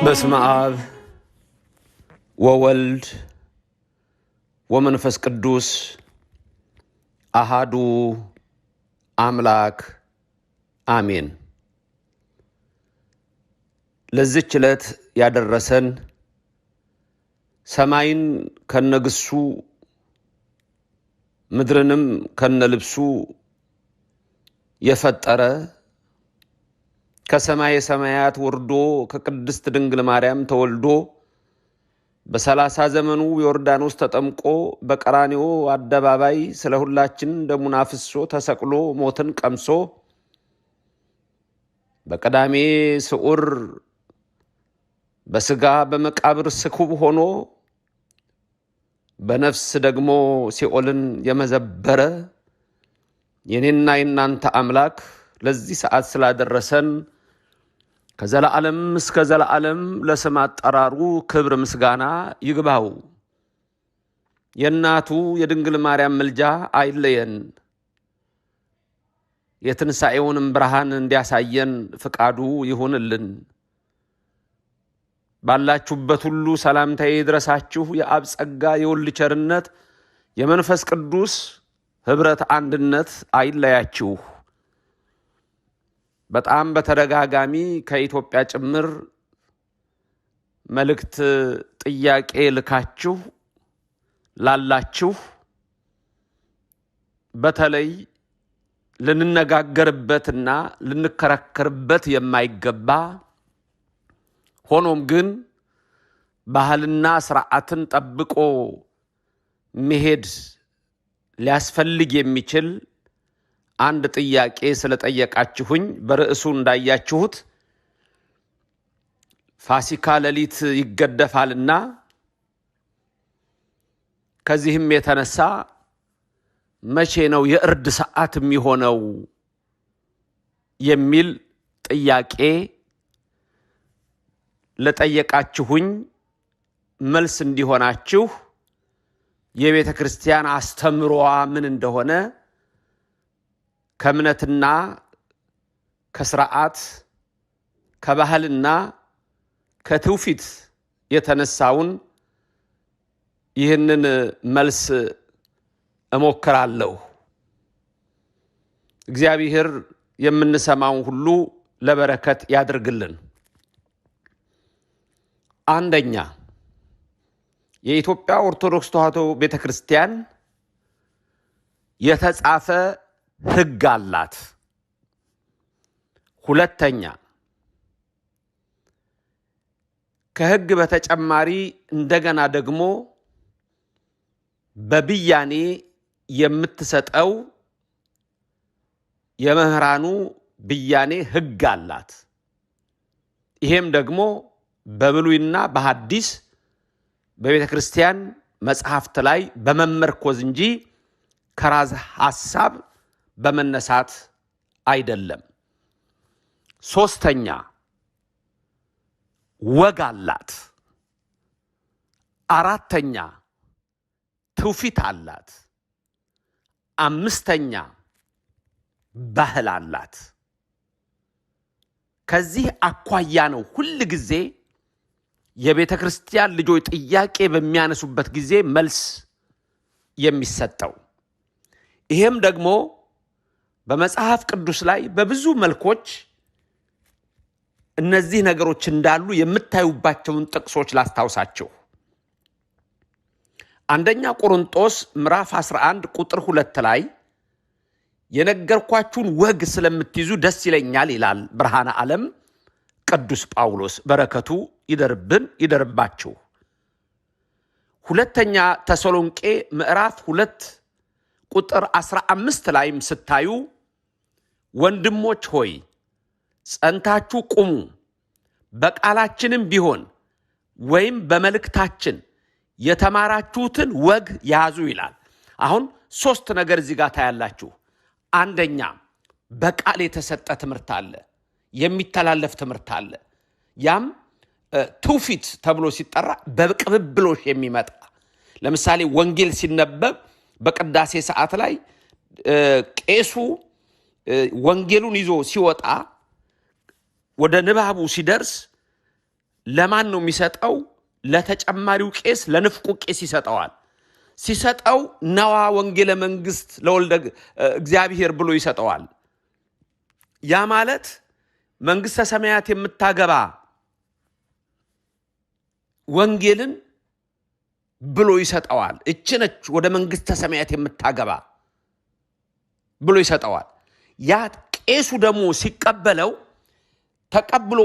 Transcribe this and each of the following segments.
በስመ አብ ወወልድ ወመንፈስ ቅዱስ አሃዱ አምላክ አሜን። ለዚች ዕለት ያደረሰን ሰማይን ከነግሱ ምድርንም ከነልብሱ የፈጠረ ከሰማይ ሰማያት ወርዶ ከቅድስት ድንግል ማርያም ተወልዶ በ30 ዘመኑ ዮርዳኖስ ተጠምቆ በቀራንዮ አደባባይ ስለ ሁላችን ደሙን አፍስሶ ተሰቅሎ ሞትን ቀምሶ በቀዳሜ ስዑር በስጋ በመቃብር ስኩብ ሆኖ በነፍስ ደግሞ ሲኦልን የመዘበረ የኔና የናንተ አምላክ ለዚህ ሰዓት ስላደረሰን ከዘላለም እስከ ዘላለም ለስም አጠራሩ ክብር ምስጋና ይግባው። የእናቱ የድንግል ማርያም ምልጃ አይለየን። የትንሣኤውንም ብርሃን እንዲያሳየን ፍቃዱ ይሁንልን። ባላችሁበት ሁሉ ሰላምታዬ ይድረሳችሁ። የአብ ጸጋ የወልድ ቸርነት የመንፈስ ቅዱስ ኅብረት አንድነት አይለያችሁ። በጣም በተደጋጋሚ ከኢትዮጵያ ጭምር መልእክት ጥያቄ ልካችሁ ላላችሁ በተለይ ልንነጋገርበትና ልንከራከርበት የማይገባ ሆኖም ግን ባህልና ስርዓትን ጠብቆ መሄድ ሊያስፈልግ የሚችል አንድ ጥያቄ ስለጠየቃችሁኝ በርዕሱ እንዳያችሁት ፋሲካ ሌሊት ይገደፋልና ከዚህም የተነሳ መቼ ነው የእርድ ሰዓት የሚሆነው የሚል ጥያቄ ለጠየቃችሁኝ መልስ እንዲሆናችሁ የቤተ ክርስቲያን አስተምሮዋ ምን እንደሆነ ከእምነትና ከስርዓት ከባህልና ከትውፊት የተነሳውን ይህንን መልስ እሞክራለሁ። እግዚአብሔር የምንሰማውን ሁሉ ለበረከት ያድርግልን። አንደኛ፣ የኢትዮጵያ ኦርቶዶክስ ተዋሕዶ ቤተክርስቲያን የተጻፈ ሕግ አላት። ሁለተኛ፣ ከሕግ በተጨማሪ እንደገና ደግሞ በብያኔ የምትሰጠው የመምህራኑ ብያኔ ሕግ አላት። ይሄም ደግሞ በብሉይና በሐዲስ በቤተ ክርስቲያን መጽሐፍት ላይ በመመርኮዝ እንጂ ከራስ ሐሳብ በመነሳት አይደለም። ሶስተኛ፣ ወግ አላት። አራተኛ፣ ትውፊት አላት። አምስተኛ፣ ባህል አላት። ከዚህ አኳያ ነው ሁል ጊዜ የቤተ ክርስቲያን ልጆች ጥያቄ በሚያነሱበት ጊዜ መልስ የሚሰጠው። ይሄም ደግሞ በመጽሐፍ ቅዱስ ላይ በብዙ መልኮች እነዚህ ነገሮች እንዳሉ የምታዩባቸውን ጥቅሶች ላስታውሳችሁ። አንደኛ ቆሮንቶስ ምዕራፍ 11 ቁጥር 2 ላይ የነገርኳችሁን ወግ ስለምትይዙ ደስ ይለኛል ይላል ብርሃነ ዓለም ቅዱስ ጳውሎስ። በረከቱ ይደርብን ይደርባችሁ። ሁለተኛ ተሰሎንቄ ምዕራፍ 2 ቁጥር 15 ላይም ስታዩ ወንድሞች ሆይ ጸንታችሁ ቁሙ፣ በቃላችንም ቢሆን ወይም በመልእክታችን የተማራችሁትን ወግ ያዙ ይላል። አሁን ሶስት ነገር እዚህ ጋር ታያላችሁ። አንደኛ በቃል የተሰጠ ትምህርት አለ፣ የሚተላለፍ ትምህርት አለ። ያም ትውፊት ተብሎ ሲጠራ በቅብብሎሽ የሚመጣ ለምሳሌ ወንጌል ሲነበብ በቅዳሴ ሰዓት ላይ ቄሱ ወንጌሉን ይዞ ሲወጣ ወደ ንባቡ ሲደርስ ለማን ነው የሚሰጠው? ለተጨማሪው ቄስ ለንፍቁ ቄስ ይሰጠዋል። ሲሰጠው ነዋ ወንጌለ መንግስት ለወልደ እግዚአብሔር ብሎ ይሰጠዋል። ያ ማለት መንግስተ ሰማያት የምታገባ ወንጌልን ብሎ ይሰጠዋል። እቺ ነች ወደ መንግስተ ሰማያት የምታገባ ብሎ ይሰጠዋል። ያ ቄሱ ደግሞ ሲቀበለው ተቀብሎ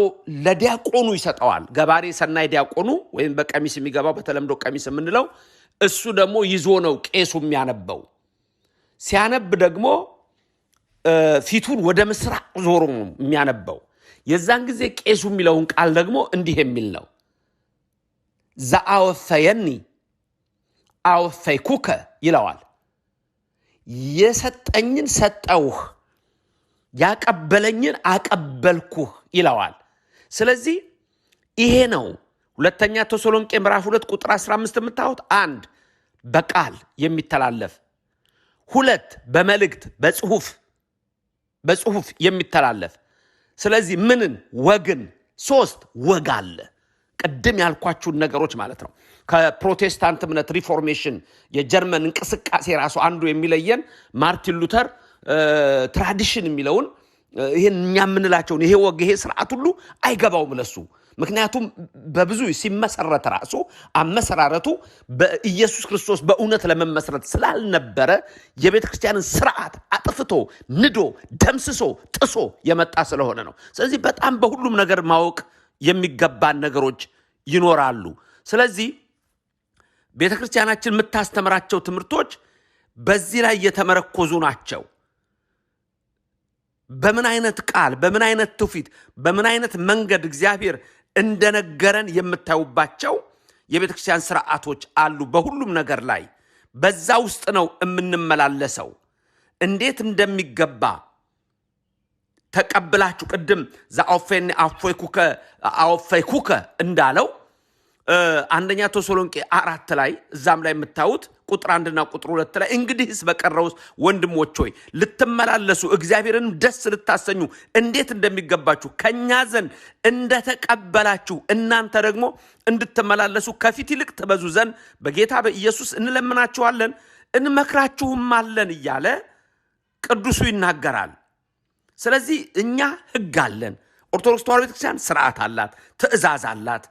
ለዲያቆኑ ይሰጠዋል። ገባሬ ሰናይ ዲያቆኑ ወይም በቀሚስ የሚገባው በተለምዶ ቀሚስ የምንለው እሱ ደግሞ ይዞ ነው ቄሱ የሚያነበው። ሲያነብ ደግሞ ፊቱን ወደ ምስራቅ ዞሮ የሚያነበው። የዛን ጊዜ ቄሱ የሚለውን ቃል ደግሞ እንዲህ የሚል ነው። ዘአወፈየኒ አወፈይኩከ ይለዋል። የሰጠኝን ሰጠውህ፣ ያቀበለኝን አቀበልኩህ ይለዋል። ስለዚህ ይሄ ነው ሁለተኛ ተሰሎንቄ ምዕራፍ 2 ቁጥር 15 የምታዩት። 1 በቃል የሚተላለፍ፣ 2 በመልእክት በጽሁፍ የሚተላለፍ። ስለዚህ ምንን ወግን፣ 3 ወግ አለ። ቅድም ያልኳችሁን ነገሮች ማለት ነው። ከፕሮቴስታንት እምነት ሪፎርሜሽን የጀርመን እንቅስቃሴ ራሱ አንዱ የሚለየን ማርቲን ሉተር ትራዲሽን የሚለውን ይሄን እኛ የምንላቸውን ይሄ ወግ ይሄ ስርዓት ሁሉ አይገባውም ለሱ። ምክንያቱም በብዙ ሲመሰረት ራሱ አመሰራረቱ በኢየሱስ ክርስቶስ በእውነት ለመመስረት ስላልነበረ የቤተ ክርስቲያንን ስርዓት አጥፍቶ ንዶ ደምስሶ ጥሶ የመጣ ስለሆነ ነው። ስለዚህ በጣም በሁሉም ነገር ማወቅ የሚገባን ነገሮች ይኖራሉ። ስለዚህ ቤተ ክርስቲያናችን የምታስተምራቸው ትምህርቶች በዚህ ላይ የተመረኮዙ ናቸው። በምን አይነት ቃል፣ በምን አይነት ትውፊት፣ በምን አይነት መንገድ እግዚአብሔር እንደነገረን የምታዩባቸው የቤተ ክርስቲያን ስርዓቶች አሉ። በሁሉም ነገር ላይ በዛ ውስጥ ነው የምንመላለሰው። እንዴት እንደሚገባ ተቀብላችሁ ቅድም ዘአወፈኒ አወፈይኩከ እንዳለው አንደኛ ተሰሎንቄ 4 ላይ እዛም ላይ የምታዩት ቁጥር 1 እና ቁጥር 2 ላይ እንግዲህስ በቀረውስ ወንድሞች ሆይ ልትመላለሱ እግዚአብሔርን ደስ ልታሰኙ እንዴት እንደሚገባችሁ ከኛ ዘንድ እንደተቀበላችሁ እናንተ ደግሞ እንድትመላለሱ ከፊት ይልቅ ትበዙ ዘንድ በጌታ በኢየሱስ እንለምናችኋለን እንመክራችሁማለን እያለ ቅዱሱ ይናገራል። ስለዚህ እኛ ህግ አለን። ኦርቶዶክስ ተዋሕዶ ቤተክርስቲያን ስርዓት አላት፣ ትእዛዝ አላት።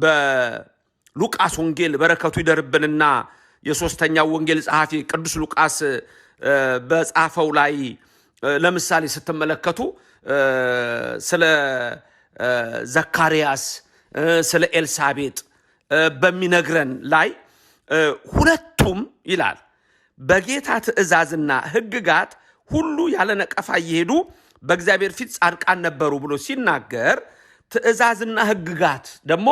በሉቃስ ወንጌል በረከቱ ይደርብንና የሶስተኛው ወንጌል ጸሐፊ ቅዱስ ሉቃስ በጻፈው ላይ ለምሳሌ ስትመለከቱ ስለ ዘካርያስ ስለ ኤልሳቤጥ በሚነግረን ላይ ሁለቱም ይላል በጌታ ትእዛዝና ህግጋት ሁሉ ያለ ነቀፋ እየሄዱ በእግዚአብሔር ፊት ጻድቃን ነበሩ ብሎ ሲናገር ትእዛዝና ህግጋት ደግሞ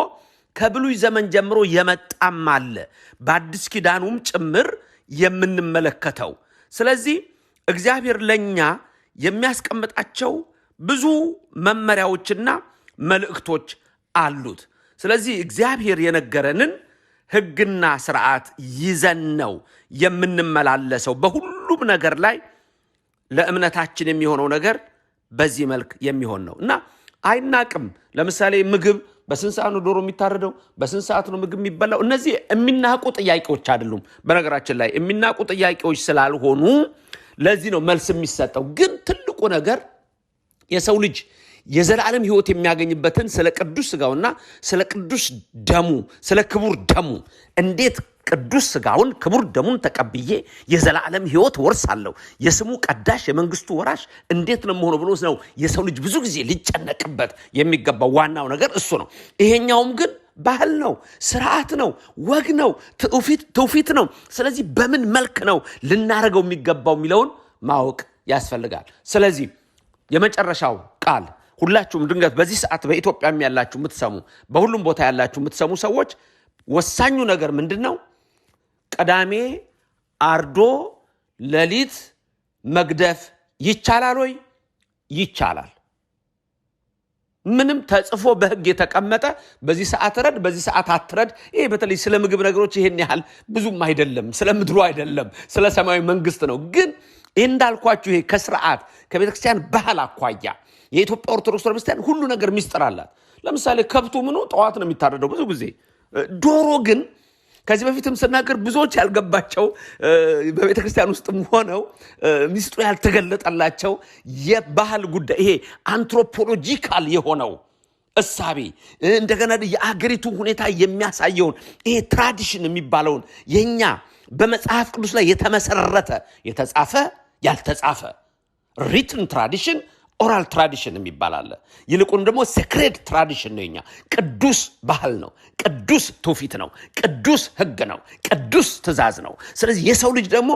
ከብሉይ ዘመን ጀምሮ የመጣም አለ፣ በአዲስ ኪዳኑም ጭምር የምንመለከተው። ስለዚህ እግዚአብሔር ለኛ የሚያስቀምጣቸው ብዙ መመሪያዎችና መልእክቶች አሉት። ስለዚህ እግዚአብሔር የነገረንን ህግና ስርዓት ይዘን ነው የምንመላለሰው። በሁሉም ነገር ላይ ለእምነታችን የሚሆነው ነገር በዚህ መልክ የሚሆን ነው እና አይናቅም። ለምሳሌ ምግብ በስንት ሰዓት ነው ዶሮ የሚታረደው? በስንት ሰዓት ነው ምግብ የሚበላው? እነዚህ የሚናቁ ጥያቄዎች አይደሉም። በነገራችን ላይ የሚናቁ ጥያቄዎች ስላልሆኑ ለዚህ ነው መልስ የሚሰጠው። ግን ትልቁ ነገር የሰው ልጅ የዘላለም ህይወት የሚያገኝበትን ስለ ቅዱስ ስጋውና ስለ ቅዱስ ደሙ ስለ ክቡር ደሙ እንዴት ቅዱስ ስጋውን ክቡር ደሙን ተቀብዬ የዘላለም ህይወት ወርሳለሁ የስሙ ቀዳሽ የመንግስቱ ወራሽ እንዴት ነው መሆኑ ብሎ ነው የሰው ልጅ ብዙ ጊዜ ሊጨነቅበት የሚገባው። ዋናው ነገር እሱ ነው። ይሄኛውም ግን ባህል ነው፣ ስርዓት ነው፣ ወግ ነው፣ ትውፊት ነው። ስለዚህ በምን መልክ ነው ልናረገው የሚገባው የሚለውን ማወቅ ያስፈልጋል። ስለዚህ የመጨረሻው ቃል ሁላችሁም ድንገት በዚህ ሰዓት በኢትዮጵያም ያላችሁ የምትሰሙ በሁሉም ቦታ ያላችሁ የምትሰሙ ሰዎች ወሳኙ ነገር ምንድነው? ቅዳሜ አርዶ ሌሊት መግደፍ ይቻላል ወይ? ይቻላል። ምንም ተጽፎ በህግ የተቀመጠ በዚህ ሰዓት ረድ በዚህ ሰዓት አትረድ። ይሄ በተለይ ስለ ምግብ ነገሮች ይሄን ያህል ብዙም አይደለም፣ ስለ ምድሩ አይደለም፣ ስለ ሰማያዊ መንግስት ነው። ግን እንዳልኳችሁ ይሄ ከስርዓት ከቤተክርስቲያን ባህል አኳያ የኢትዮጵያ ኦርቶዶክስ ቤተክርስቲያን ሁሉ ነገር ሚስጥር አላት። ለምሳሌ ከብቱ ምኑ ጠዋት ነው የሚታረደው ብዙ ጊዜ። ዶሮ ግን ከዚህ በፊትም ስናገር ብዙዎች ያልገባቸው በቤተክርስቲያን ውስጥም ሆነው ሚስጥሩ ያልተገለጠላቸው የባህል ጉዳይ ይሄ አንትሮፖሎጂካል የሆነው እሳቤ እንደገና የአገሪቱ ሁኔታ የሚያሳየውን ይሄ ትራዲሽን የሚባለውን የኛ በመጽሐፍ ቅዱስ ላይ የተመሰረተ የተጻፈ ያልተጻፈ ሪትን ትራዲሽን ኦራል ትራዲሽን የሚባላል። ይልቁን ደግሞ ሴክሬድ ትራዲሽን ነው። የኛ ቅዱስ ባህል ነው፣ ቅዱስ ትውፊት ነው፣ ቅዱስ ህግ ነው፣ ቅዱስ ትእዛዝ ነው። ስለዚህ የሰው ልጅ ደግሞ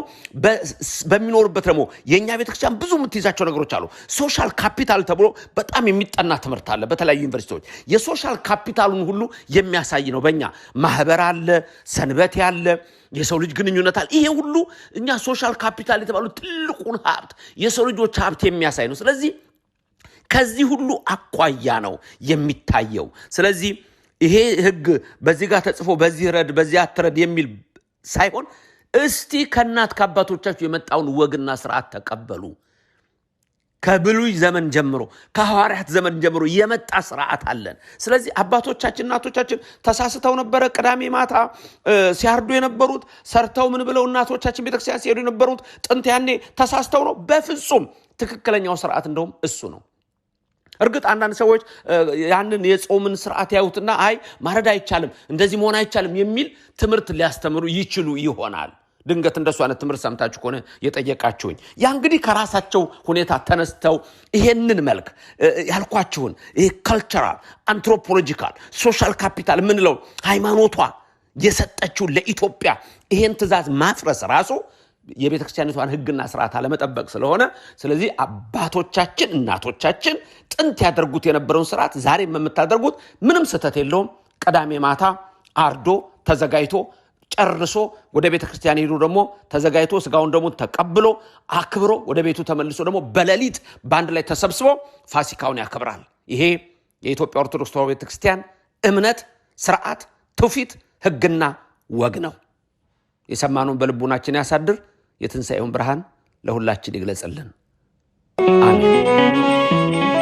በሚኖርበት ደግሞ የኛ ቤተክርስቲያን ብዙ የምትይዛቸው ነገሮች አሉ። ሶሻል ካፒታል ተብሎ በጣም የሚጠና ትምህርት አለ በተለያዩ ዩኒቨርሲቲዎች። የሶሻል ካፒታሉን ሁሉ የሚያሳይ ነው። በእኛ ማህበር አለ፣ ሰንበት ያለ የሰው ልጅ ግንኙነት አለ። ይሄ ሁሉ እኛ ሶሻል ካፒታል የተባሉ ትልቁን ሀብት የሰው ልጆች ሀብት የሚያሳይ ነው። ስለዚህ ከዚህ ሁሉ አኳያ ነው የሚታየው። ስለዚህ ይሄ ህግ በዚህ ጋር ተጽፎ በዚህ ረድ በዚህ አትረድ የሚል ሳይሆን እስቲ ከእናት ከአባቶቻችሁ የመጣውን ወግና ስርዓት ተቀበሉ። ከብሉይ ዘመን ጀምሮ ከሐዋርያት ዘመን ጀምሮ የመጣ ስርዓት አለን። ስለዚህ አባቶቻችን እናቶቻችን ተሳስተው ነበረ። ቅዳሜ ማታ ሲያርዱ የነበሩት ሰርተው ምን ብለው እናቶቻችን ቤተክርስቲያን ሲሄዱ የነበሩት ጥንት ያኔ ተሳስተው ነው? በፍጹም ትክክለኛው ስርዓት እንደውም እሱ ነው። እርግጥ አንዳንድ ሰዎች ያንን የጾምን ስርዓት ያዩትና አይ ማረድ አይቻልም እንደዚህ መሆን አይቻልም የሚል ትምህርት ሊያስተምሩ ይችሉ ይሆናል። ድንገት እንደሱ አይነት ትምህርት ሰምታችሁ ከሆነ የጠየቃችሁኝ ያ እንግዲህ ከራሳቸው ሁኔታ ተነስተው ይሄንን መልክ ያልኳችሁን ይሄ ካልቸራል አንትሮፖሎጂካል ሶሻል ካፒታል ምንለው ሃይማኖቷ የሰጠችው ለኢትዮጵያ ይሄን ትእዛዝ ማፍረስ ራሱ የቤተክርስቲያኒቷን ህግና ስርዓት አለመጠበቅ ስለሆነ ስለዚህ አባቶቻችን እናቶቻችን ጥንት ያደርጉት የነበረውን ስርዓት ዛሬ የምታደርጉት ምንም ስህተት የለውም። ቅዳሜ ማታ አርዶ ተዘጋጅቶ ጨርሶ ወደ ቤተክርስቲያን ሄዶ ደግሞ ተዘጋጅቶ ስጋውን ደግሞ ተቀብሎ አክብሮ ወደ ቤቱ ተመልሶ ደግሞ በሌሊት ባንድ ላይ ተሰብስቦ ፋሲካውን ያከብራል። ይሄ የኢትዮጵያ ኦርቶዶክስ ተዋሕዶ ቤተክርስቲያን እምነት፣ ስርዓት፣ ትውፊት፣ ህግና ወግ ነው። የሰማነውን በልቡናችን ያሳድር። የትንሣኤውን ብርሃን ለሁላችን ይግለጽልን። አሜን።